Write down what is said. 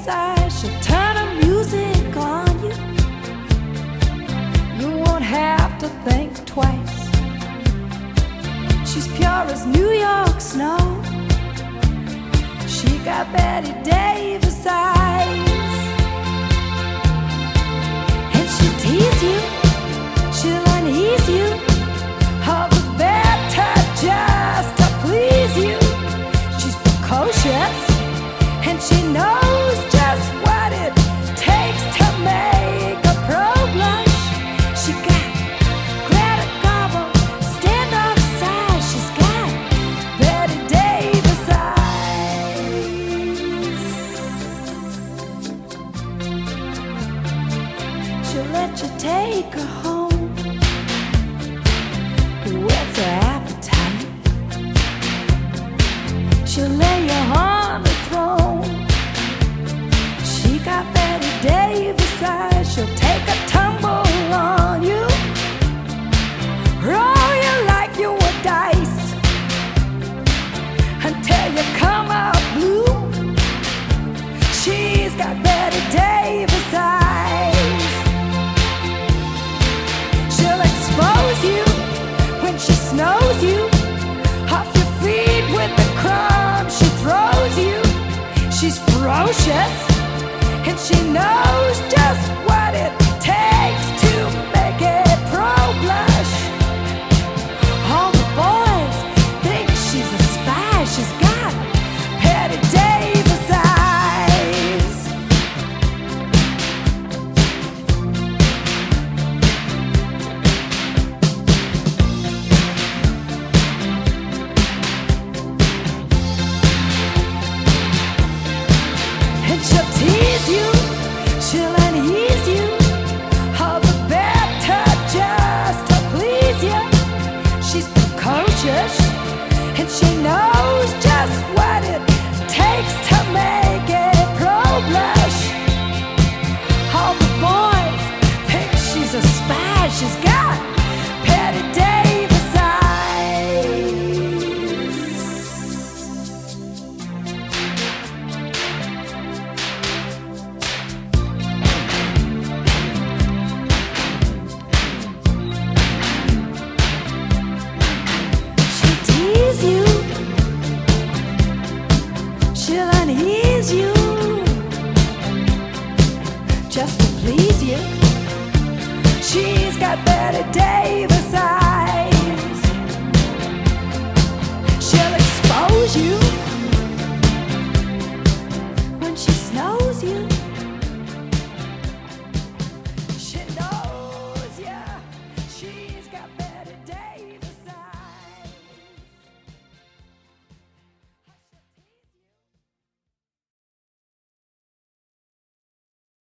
Davis, she'll turn the music on you. You won't have to think twice. She's pure as New York snow. She got Betty Davis eyes. And she'll tease you, she'll unease you, all the better just to please you. She's precocious, and she knows just what it takes to make a pro blush. She got Greta Garbo, standoff size. She's got Betty Davis eyes. She'll let you take her home, whet's her appetite. She'll lay you on the throne. She got Betty Davis eyes. She'll take a tumble on you, roll you like you were dice, until you come out blue. She's got Betty Davis eyes. She'll expose you when she snows you off your feet with the crumbs she throws you. She's ferocious, and she knows just what it